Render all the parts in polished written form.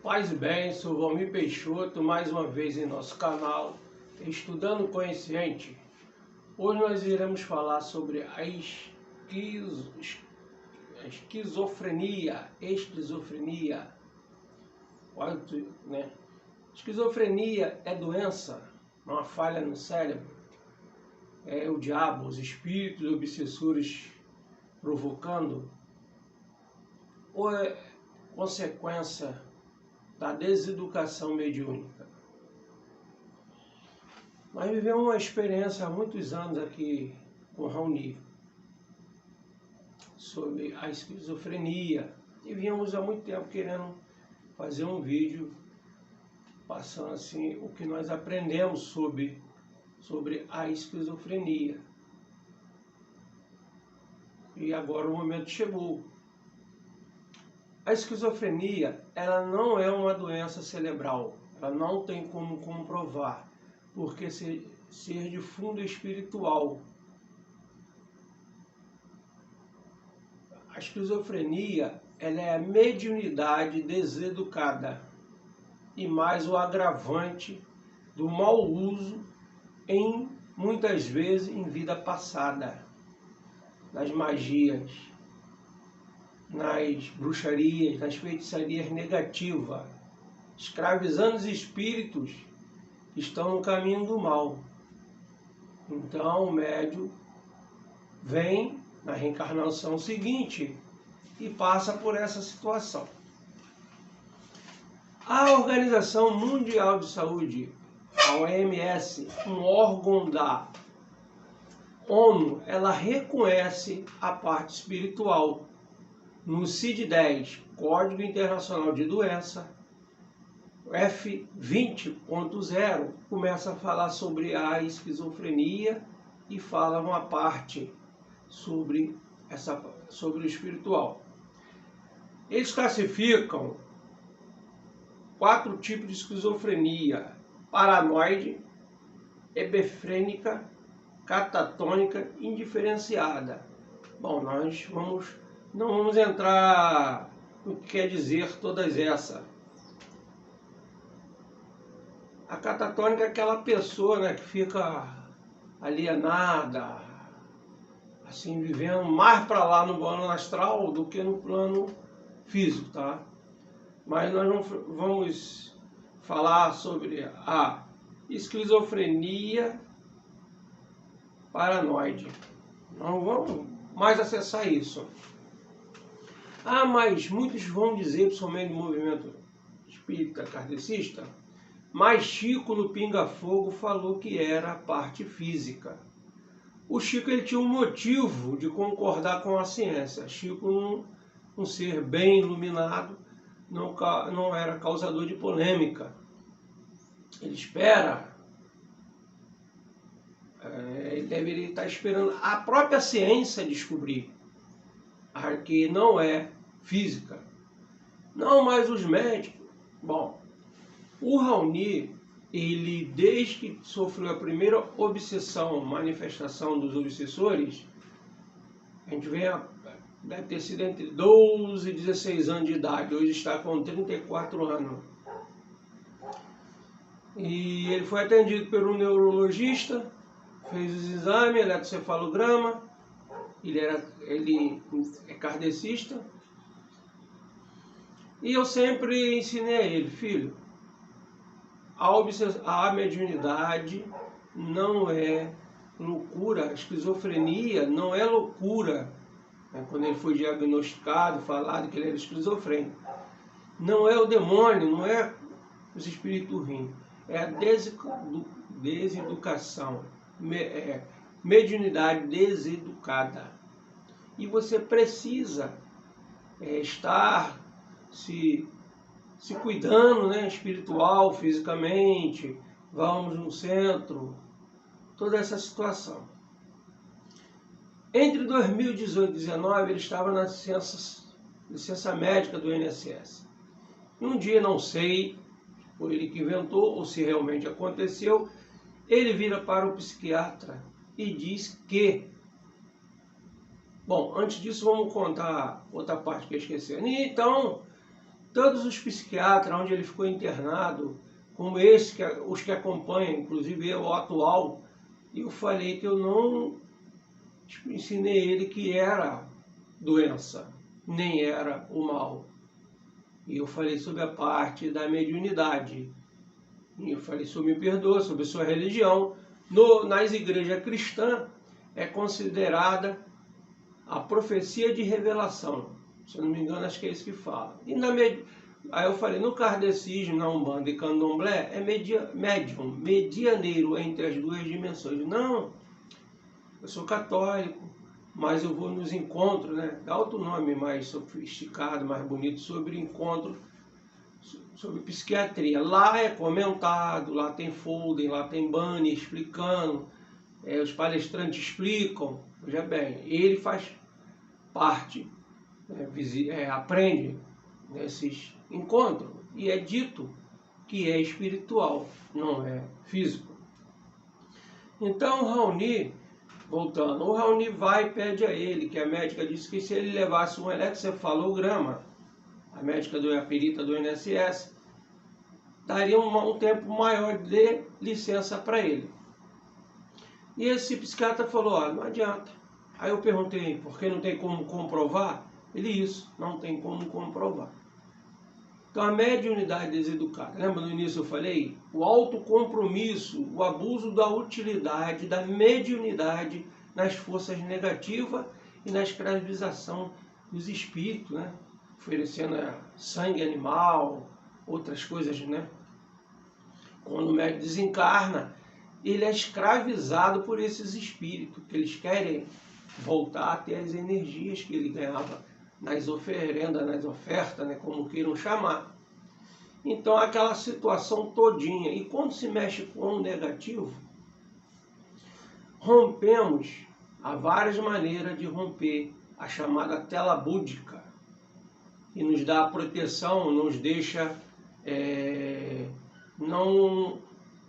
Paz e bem, sou Valmir Peixoto, mais uma vez em nosso canal, Estudando Consciente. Hoje nós iremos falar sobre a esquizofrenia. Esquizofrenia é doença, uma falha no cérebro. É o diabo, os espíritos obsessores provocando, ou é consequência da deseducação mediúnica? Nós vivemos uma experiência há muitos anos aqui com Raoni sobre a esquizofrenia e viemos há muito tempo querendo fazer um vídeo passando assim o que nós aprendemos sobre a esquizofrenia. E agora o momento chegou. A esquizofrenia, ela não é uma doença cerebral, ela não tem como comprovar, porque ser de fundo espiritual. A esquizofrenia, ela é a mediunidade deseducada e mais o agravante do mau uso muitas vezes em vida passada, nas magias, nas bruxarias, nas feitiçarias negativas, escravizando os espíritos que estão no caminho do mal. Então o médium vem na reencarnação seguinte e passa por essa situação. A Organização Mundial de Saúde, a OMS, um órgão da ONU, ela reconhece a parte espiritual. No CID-10, Código Internacional de Doença, F20.0, começa a falar sobre a esquizofrenia e fala uma parte sobre o espiritual. Eles classificam 4 tipos de esquizofrenia: paranoide, hebefrênica, catatônica e indiferenciada. Bom, nós não vamos entrar no que quer dizer todas essas. A catatônica é aquela pessoa, né, que fica alienada, assim, vivendo mais para lá no plano astral do que no plano físico, tá? Mas nós não vamos falar sobre a esquizofrenia paranoide. Não vamos mais acessar isso. Mas muitos vão dizer, principalmente no movimento espírita kardecista, mas Chico no Pinga Fogo falou que era a parte física. O Chico, ele tinha um motivo de concordar com a ciência. Chico, um ser bem iluminado, não era causador de polêmica. Ele deveria estar esperando a própria ciência descobrir que não é física. Não, mas os médicos... Bom, o Raoni, ele, desde que sofreu a primeira manifestação dos obsessores, a gente deve ter sido entre 12 e 16 anos de idade, hoje está com 34 anos. E ele foi atendido por um neurologista, fez os exames, eletrocefalograma, ele é kardecista, e eu sempre ensinei a ele: filho, a mediunidade não é loucura, a esquizofrenia não é loucura. Quando ele foi diagnosticado, falado que ele era esquizofrênico, não é o demônio, não é os espíritos ruins, é a deseducação, mediunidade deseducada. E você precisa estar se cuidando, né, espiritual, fisicamente, vamos no centro, toda essa situação. Entre 2018 e 2019, ele estava na licença médica do INSS. E um dia, não sei, foi ele que inventou ou se realmente aconteceu, ele vira para o psiquiatra e diz que... Bom, antes disso vamos contar outra parte que eu esqueci. Então, todos os psiquiatras onde ele ficou internado, como esse, os que acompanham, inclusive eu, o atual, eu falei que eu não ensinei ele que era doença, nem era o mal. E eu falei sobre a parte da mediunidade. E eu falei sobre me perdoa, sobre a sua religião. Nas igrejas cristãs é considerada a profecia de revelação. Se eu não me engano, acho que é isso que fala. Aí eu falei, no kardecismo, na Umbanda e Candomblé, é médium, medianeiro entre as duas dimensões. Não, eu sou católico, mas eu vou nos encontros, né? Dá outro nome mais sofisticado, mais bonito, sobre encontro, sobre psiquiatria. Lá é comentado, lá tem folder, lá tem banner explicando, os palestrantes explicam. Veja bem, ele faz parte, aprende nesses encontros, e é dito que é espiritual, não é físico. Então o Raoni, voltando, o Raoni vai e pede a ele, que a médica disse que se ele levasse um eletrocefalograma, a médica a perita do INSS, daria um tempo maior de licença para ele. E esse psiquiatra falou, não adianta. Aí eu perguntei, por que não tem como comprovar? Ele, isso, não tem como comprovar. Então a mediunidade deseducada, lembra no início eu falei? O autocompromisso, o abuso da utilidade, da mediunidade nas forças negativas e na escravização dos espíritos, né? Oferecendo sangue animal, outras coisas, né? Quando o médium desencarna, ele é escravizado por esses espíritos, que eles querem voltar a ter as energias que ele ganhava nas oferendas, nas ofertas, né, como queiram chamar. Então, aquela situação todinha. E quando se mexe com o negativo, rompemos, há várias maneiras de romper a chamada tela búdica, que nos dá a proteção, nos deixa não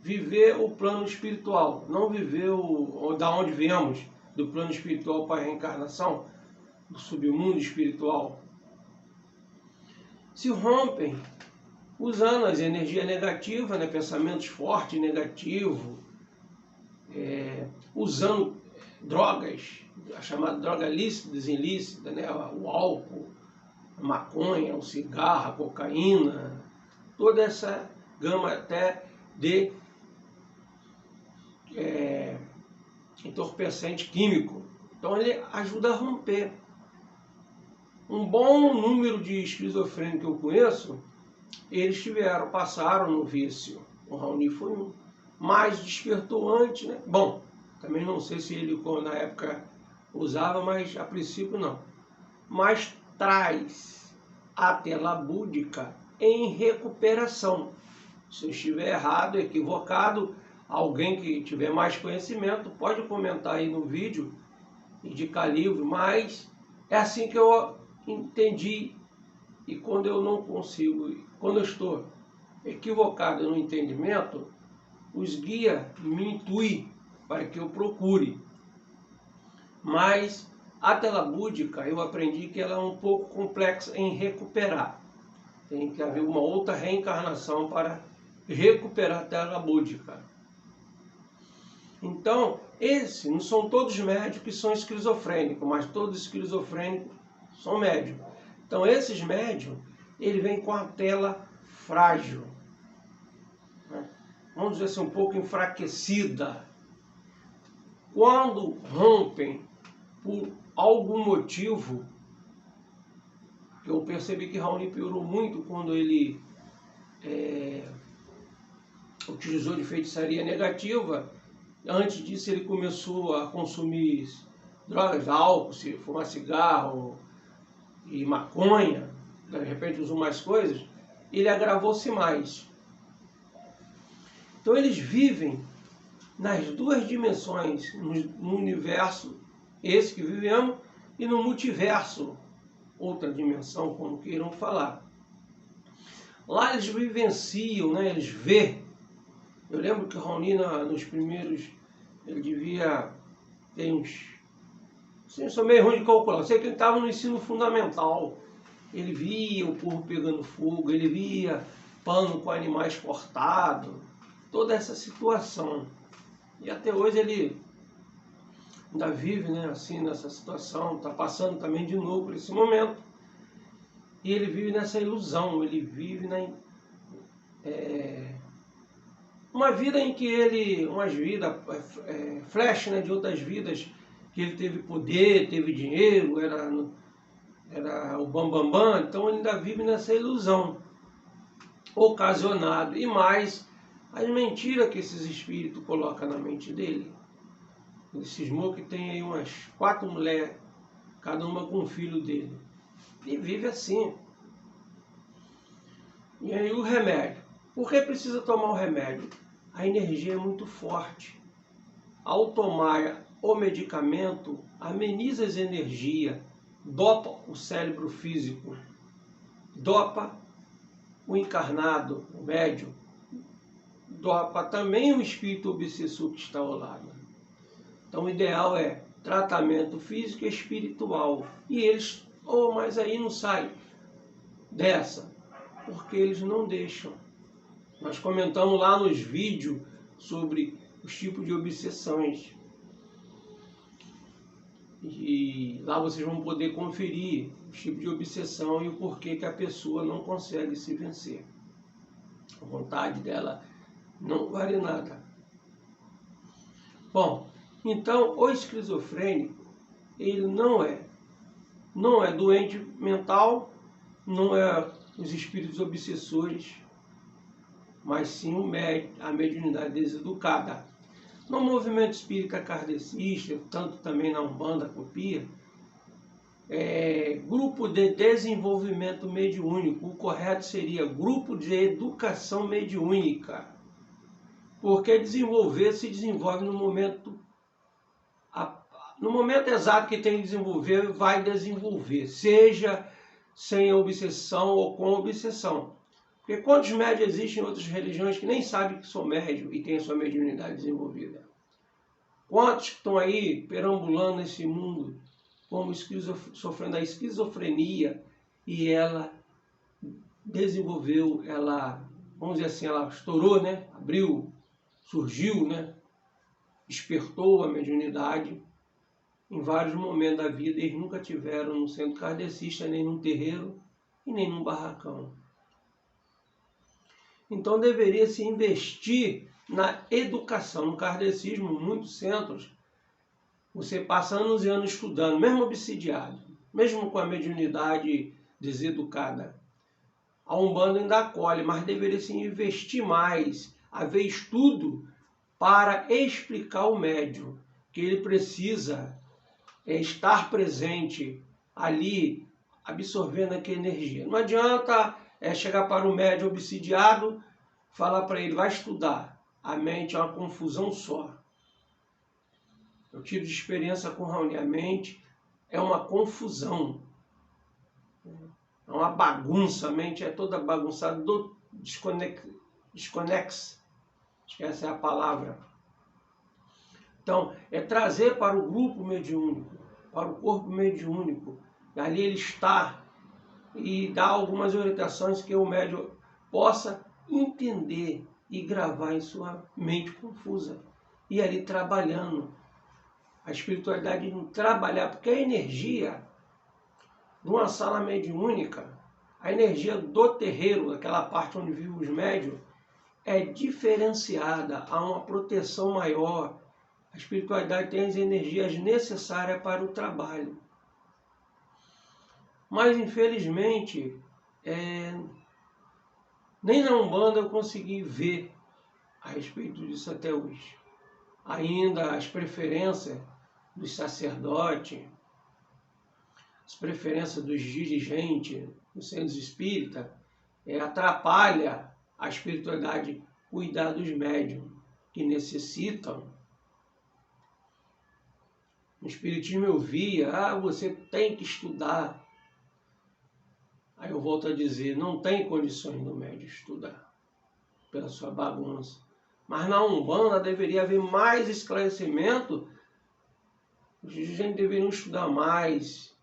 viver o plano espiritual, não viver da onde viemos, do plano espiritual para a reencarnação, do submundo espiritual. Se rompem usando as energias negativas, né, pensamentos fortes, negativos, usando drogas, a chamada droga lícita, desilícita, né, o álcool, a maconha, o cigarro, a cocaína, toda essa gama até de entorpecente químico. Então ele ajuda a romper. Um bom número de esquizofrênicos que eu conheço, eles passaram no vício. O Raoni foi um. Mas despertou antes, né? Bom, também não sei se ele na época usava, mas a princípio não. Mas traz a tela búdica em recuperação. Se eu estiver errado, equivocado, alguém que tiver mais conhecimento pode comentar aí no vídeo, indicar livro, mas é assim que eu entendi. E quando eu não consigo, quando eu estou equivocado no entendimento, os guias me intuem para que eu procure. Mas a tela búdica, eu aprendi que ela é um pouco complexa em recuperar. Tem que haver uma outra reencarnação para recuperar a tela búdica. Então, não são todos médios que são esquizofrênicos, mas todos esquizofrênicos são médios. Então, esses médios, ele vem com a tela frágil, né? Vamos dizer assim, um pouco enfraquecida. Quando rompem por algum motivo, eu percebi que Raoni piorou muito quando ele utilizou de feitiçaria negativa. Antes disso, ele começou a consumir drogas, álcool, fumar cigarro e maconha, de repente usou mais coisas, ele agravou-se mais. Então eles vivem nas duas dimensões, no universo, esse que vivemos, e no multiverso, outra dimensão, como queiram falar. Lá eles vivenciam, né, eles vê. Eu lembro que o Raoni, nos primeiros, ele devia ter uns... Assim, eu sou meio ruim de calcular. Eu sei que ele estava no ensino fundamental. ele via o povo pegando fogo, ele via pano com animais cortados, toda essa situação. E até hoje ele ainda vive, né, assim, nessa situação, está passando também de novo por esse momento. E ele vive nessa ilusão, ele vive uma vida em que ele, umas vidas, flash, né, de outras vidas, que ele teve poder, teve dinheiro, era o bambambam, bam, bam, então ele ainda vive nessa ilusão, ocasionado, e mais as mentiras que esses espíritos colocam na mente dele. Ele cismou que tem aí umas 4 mulheres, cada uma com um filho dele, e vive assim. E aí o remédio. Por que precisa tomar o remédio? A energia é muito forte. Ao tomar o medicamento, ameniza as energias, dopa o cérebro físico, dopa o encarnado, o médium, dopa também o espírito obsessor que está ao lado. Então o ideal é tratamento físico e espiritual. E eles, mas aí não sai dessa, porque eles não deixam. Nós comentamos lá nos vídeos sobre os tipos de obsessões. E lá vocês vão poder conferir os tipos de obsessão e o porquê que a pessoa não consegue se vencer. A vontade dela não vale nada. Bom, então o esquizofrênico, ele não é doente mental, não é os espíritos obsessores, mas sim a mediunidade deseducada. No movimento espírita kardecista, tanto também na Umbanda Copia, grupo de desenvolvimento mediúnico, o correto seria grupo de educação mediúnica, porque se desenvolve no momento exato que tem que desenvolver, vai desenvolver, seja sem obsessão ou com obsessão. Porque quantos médios existem em outras religiões que nem sabem que são médios e têm a sua mediunidade desenvolvida? Quantos que estão aí perambulando nesse mundo como sofrendo a esquizofrenia e ela desenvolveu, vamos dizer assim, ela estourou, né? Abriu, surgiu, né? Despertou a mediunidade em vários momentos da vida. Eles nunca tiveram no centro kardecista, nem num terreiro e nem num barracão. Então deveria se investir na educação. No kardecismo, muitos centros, você passa anos e anos estudando, mesmo obsidiado, mesmo com a mediunidade deseducada. A Umbanda ainda acolhe, mas deveria se investir mais, haver estudo para explicar o médium, que ele precisa estar presente ali, absorvendo aquela energia. Não adianta chegar para o médium obsidiado, falar para ele, vai estudar. A mente é uma confusão só. Eu tive de experiência com Raoni. A mente é uma confusão. É uma bagunça. A mente é toda bagunçada, desconexa. Acho que essa é a palavra. Então, é trazer para o grupo mediúnico, para o corpo mediúnico. Ali ele está e dar algumas orientações que o médium possa entender e gravar em sua mente confusa. E ali trabalhando. A espiritualidade não trabalhar, porque a energia de uma sala mediúnica, a energia do terreiro, aquela parte onde vivem os médios, é diferenciada, há uma proteção maior. A espiritualidade tem as energias necessárias para o trabalho. Mas, infelizmente, nem na Umbanda eu consegui ver a respeito disso até hoje. Ainda as preferências dos sacerdotes, as preferências dos dirigentes dos centros espíritas, atrapalha a espiritualidade cuidar dos médiuns que necessitam. No espiritismo eu via, você tem que estudar. Aí eu volto a dizer, não tem condições do médium estudar, pela sua bagunça. Mas na Umbanda deveria haver mais esclarecimento, os dirigentes deveriam estudar mais,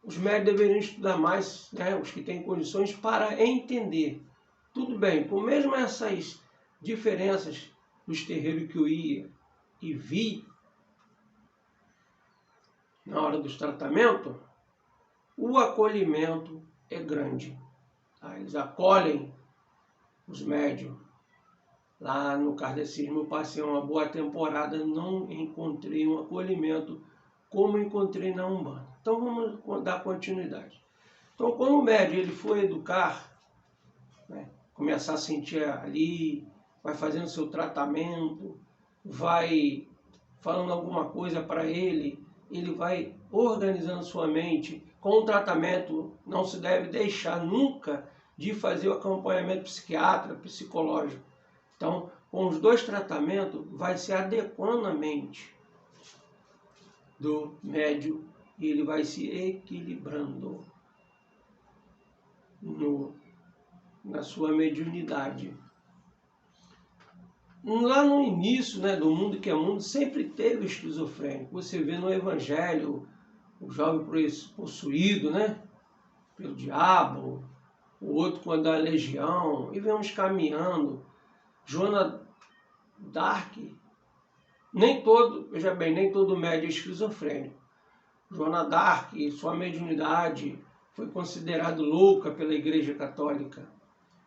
os médios deveriam estudar mais, né, os que têm condições, para entender. Tudo bem, com mesmo essas diferenças dos terreiros que eu ia e vi na hora dos tratamentos, o acolhimento é grande. Tá? Eles acolhem os médios. Lá no kardecismo eu passei uma boa temporada, não encontrei um acolhimento como encontrei na Umbanda. Então vamos dar continuidade. Então quando o médium ele for educar, né, começar a sentir ali, vai fazendo seu tratamento, vai falando alguma coisa para ele, ele vai organizando sua mente. Com o tratamento não se deve deixar nunca de fazer o acompanhamento psicológico. Então, com os dois tratamentos, vai se adequando a mente do médium e ele vai se equilibrando na sua mediunidade. Lá no início, né, do Mundo que é Mundo, sempre teve esquizofrênico. Você vê no Evangelho o jovem possuído, né, pelo diabo, o outro com a legião, e vemos caminhando. Joana Dark, nem todo médium é esquizofrênico. Joana Dark, sua mediunidade foi considerada louca pela Igreja Católica,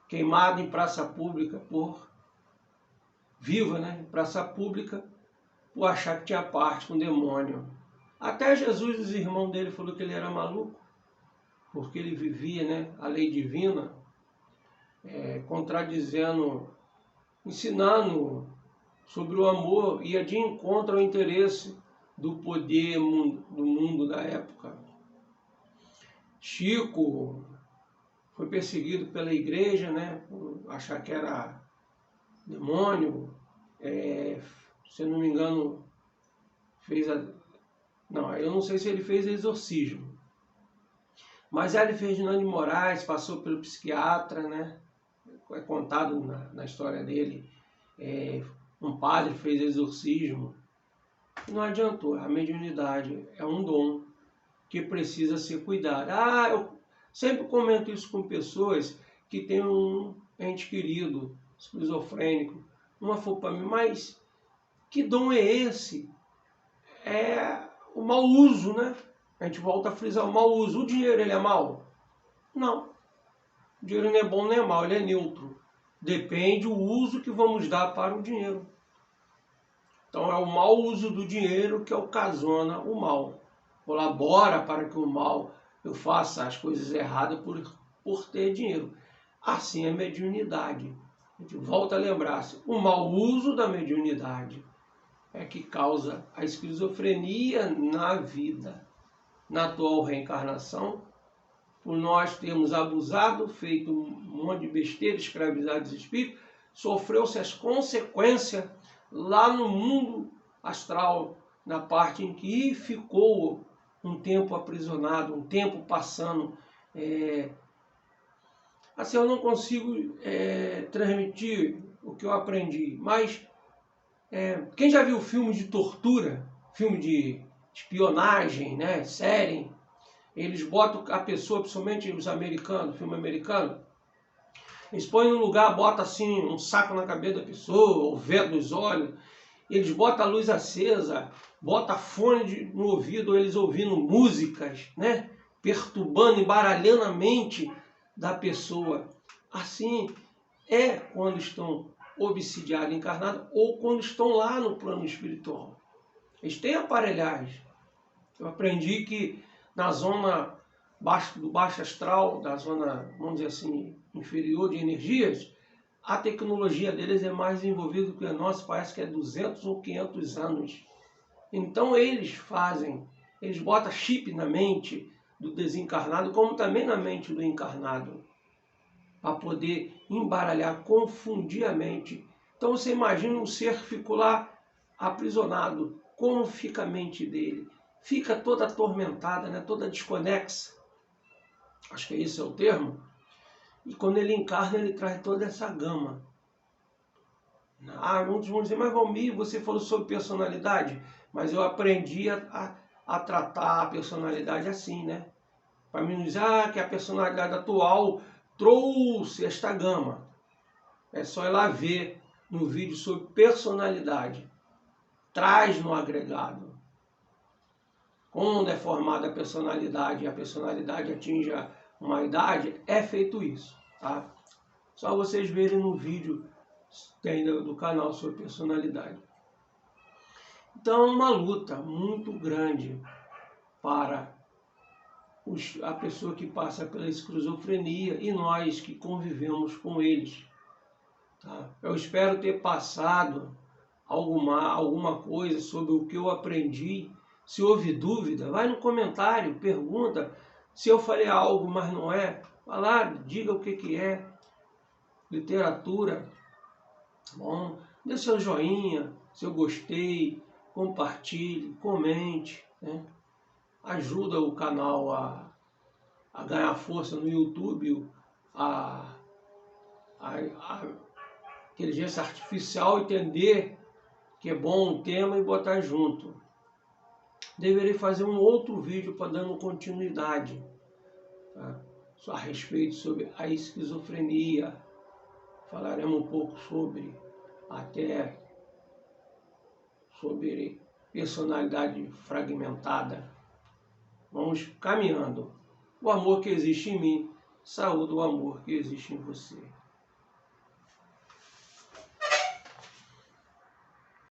queimada em praça pública em praça pública, por achar que tinha parte com o demônio. Até Jesus e os irmãos dele falaram que ele era maluco, porque ele vivia, né, a lei divina, contradizendo, ensinando sobre o amor, ia de encontro ao interesse do poder do mundo da época. Chico foi perseguido pela igreja, né, por achar que era demônio. Se eu não me engano, eu não sei se ele fez exorcismo, mas ele fez Ferdinando de Moraes, passou pelo psiquiatra, né? É contado na história dele. Um padre fez exorcismo. Não adiantou, a mediunidade é um dom que precisa ser cuidado. Eu sempre comento isso com pessoas que têm um ente querido, esquizofrênico. Uma falou para mim, mas que dom é esse? É o mau uso, né? A gente volta a frisar o mau uso. O dinheiro, ele é mau? Não. O dinheiro não é bom nem é mau, ele é neutro. Depende do uso que vamos dar para o dinheiro. Então é o mau uso do dinheiro que ocasiona o mal. Colabora para que o mal, eu faça as coisas erradas por ter dinheiro. Assim é mediunidade. A gente volta a lembrar-se, o mau uso da mediunidade é que causa a esquizofrenia na vida. Na atual reencarnação, por nós termos abusado, feito um monte de besteira, escravizado os espíritos, sofreu-se as consequências lá no mundo astral, na parte em que ficou um tempo aprisionado, um tempo passando. Assim, eu não consigo transmitir o que eu aprendi, mas quem já viu filme de tortura, filme de espionagem, né, série, eles botam a pessoa, principalmente os americanos, filme americano, eles põem no lugar, botam assim um saco na cabeça da pessoa, o vento nos olhos, eles botam a luz acesa, botam fone no ouvido, eles ouvindo músicas, né, perturbando, embaralhando a mente da pessoa. Assim é quando estão obsidiados, encarnados, ou quando estão lá no plano espiritual. Eles têm aparelhagem. Eu aprendi que na zona do baixo astral, da zona, vamos dizer assim, inferior de energias, a tecnologia deles é mais desenvolvida que a nossa, parece que é 200 ou 500 anos. Então eles botam chip na mente do desencarnado, como também na mente do encarnado, para poder embaralhar, confundir a mente. Então você imagina um ser que ficou lá aprisionado, como fica a mente dele? Fica toda atormentada, né? Toda desconexa. Acho que esse é o termo. E quando ele encarna, ele traz toda essa gama. Muitos vão dizer, mas Valmir, você falou sobre personalidade, mas eu aprendi a tratar a personalidade assim, né? para mim dizer que a personalidade atual trouxe esta gama. É só ir lá ver no vídeo sobre personalidade. Traz no agregado. Quando é formada a personalidade e a personalidade atinge uma idade, é feito isso. Tá? Só vocês verem no vídeo que tem do canal sobre personalidade. Então, uma luta muito grande para a pessoa que passa pela esquizofrenia e nós que convivemos com eles. Tá? Eu espero ter passado alguma coisa sobre o que eu aprendi. Se houve dúvida, vai no comentário, pergunta. Se eu falei algo, mas não é, vai lá, diga o que é. Literatura. Bom, dê seu joinha, seu gostei, compartilhe, comente, né? Ajuda o canal a ganhar força no YouTube, a inteligência artificial entender que é bom o tema e botar junto. Deverei fazer um outro vídeo para dando continuidade, tá? A respeito sobre a esquizofrenia. Falaremos um pouco sobre personalidade fragmentada. Vamos caminhando. O amor que existe em mim, saúde o amor que existe em você.